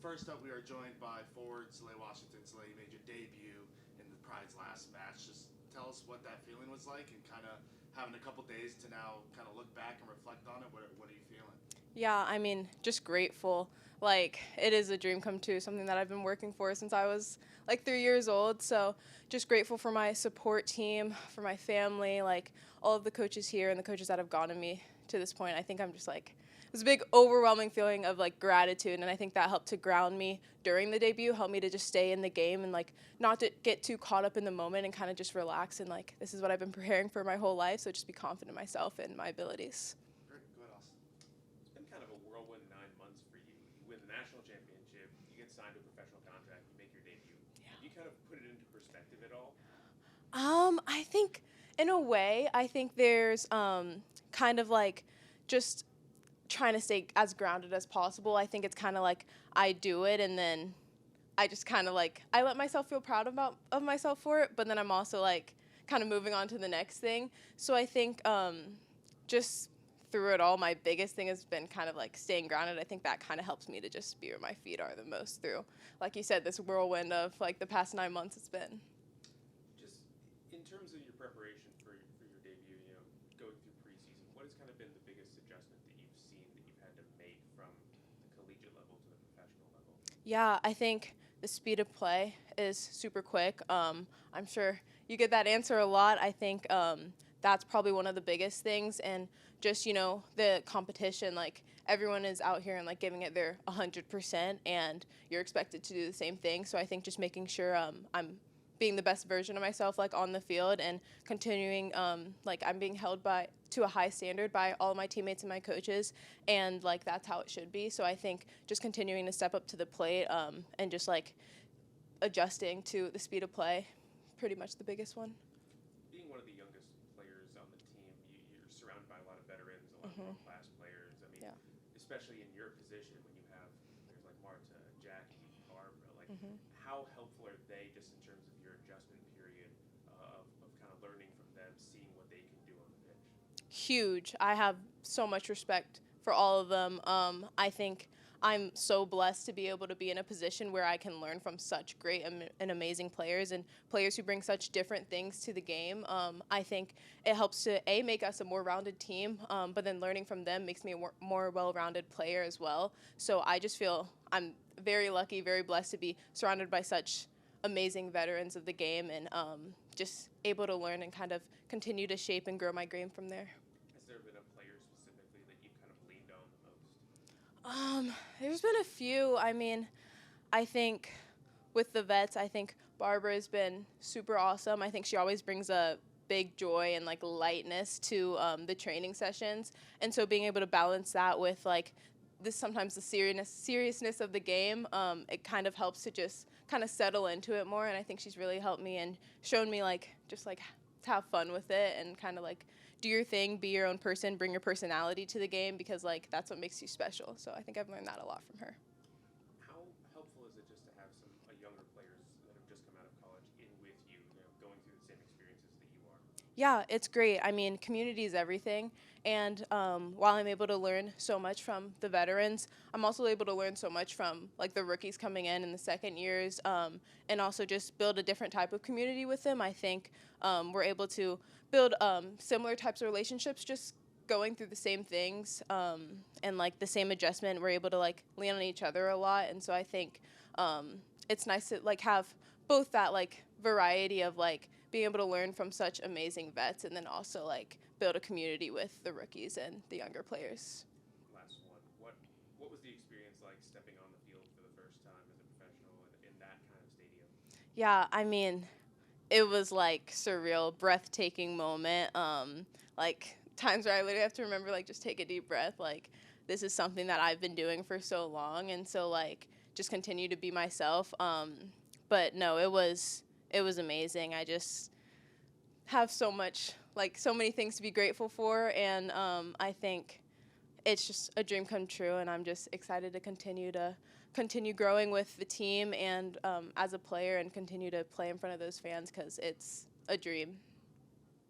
first up, we are joined by forward Solai Washington. Solai, you made your debut in the Pride's last match. Just tell us what that feeling was like, and kind of having a couple days to now kind of look back and reflect on it. What are you feeling? Yeah, I mean, just grateful. Like, it is a dream come true, something that I've been working for since I was like 3 years old. So, just grateful for my support team, for my family, like all of the coaches here and the coaches that have gotten me to this point. I think I'm just like, it was a big, overwhelming feeling of like gratitude. And I think that helped to ground me during the debut, helped me to just stay in the game and like not to get too caught up in the moment and kind of just relax. And like, this is what I've been preparing for my whole life. So, just be confident in myself and my abilities. Great. Go ahead, Austin. It's been kind of a whirlwind 9 months for you. You win the national championship, you get signed to a professional contract, you make your debut. Yeah. You kind of put it into perspective at all? I think in a way, I think there's kind of like just trying to stay as grounded as possible. I think it's kind of like I do it and then I just kind of like I let myself feel proud of myself for it, but then I'm also like kind of moving on to the next thing. So I think just through it all, my biggest thing has been kind of like staying grounded. I think that kind of helps me to just be where my feet are the most through, like you said, this whirlwind of like the past 9 months it's been. Just in terms of your preparation for your debut, going through preseason, what has kind of been the biggest adjustment that you've seen that you've had to make from the collegiate level to the professional level? Yeah, I think the speed of play is super quick. I'm sure you get that answer a lot. I think that's probably one of the biggest things, and just the competition. Like everyone is out here and like giving it their 100%, and you're expected to do the same thing. So I think just making sure I'm being the best version of myself, like on the field, and continuing like I'm being held to a high standard by all of my teammates and my coaches, and like that's how it should be. So I think just continuing to step up to the plate and just like adjusting to the speed of play, pretty much the biggest one. Being one of the youngest players on the team, you're surrounded by a lot of veterans, a lot of world-class players. I mean, Yeah. especially in your position when you have players like Marta, Jackie, Barbara, like how helpful are they just in terms of your adjustment period of kind of learning from them, seeing what they can do on the pitch? Huge. I have so much respect for all of them. I think I'm so blessed to be able to be in a position where I can learn from such great and amazing players and players who bring such different things to the game. I think it helps to make us a more rounded team, but then learning from them makes me a more well-rounded player as well. So I just feel I'm very lucky, very blessed to be surrounded by such amazing veterans of the game, and just able to learn and kind of continue to shape and grow my game from there. Has there been a player specifically that you've kind of leaned on the most? There's been a few. I mean, I think with the vets, I think Barbara has been super awesome. I think she always brings a big joy and like lightness to the training sessions, and so being able to balance that with like this sometimes the seriousness of the game, it kind of helps to just kind of settle into it more. And I think she's really helped me and shown me like just like to have fun with it and kind of like do your thing, be your own person, bring your personality to the game, because like that's what makes you special. So I think I've learned that a lot from her. How helpful is it just to have some younger players that have just come out of college in with you, going through the same experiences that you are? Yeah, it's great. I mean, community is everything. And while I'm able to learn so much from the veterans, I'm also able to learn so much from like the rookies coming in the second years, and also just build a different type of community with them. I think we're able to build similar types of relationships, just going through the same things, and like the same adjustment. We're able to like lean on each other a lot, and so I think it's nice to like have both that like variety of like being able to learn from such amazing vets, and then also like build a community with the rookies and the younger players. Last one. What was the experience like stepping on the field for the first time as a professional in that kind of stadium? Yeah, I mean, it was like surreal, breathtaking moment. Like times where I literally have to remember like just take a deep breath. Like this is something that I've been doing for so long, and so like just continue to be myself. But no, it was amazing. I just have so much like so many things to be grateful for, and I think it's just a dream come true, and I'm just excited to continue growing with the team and as a player, and continue to play in front of those fans because it's a dream.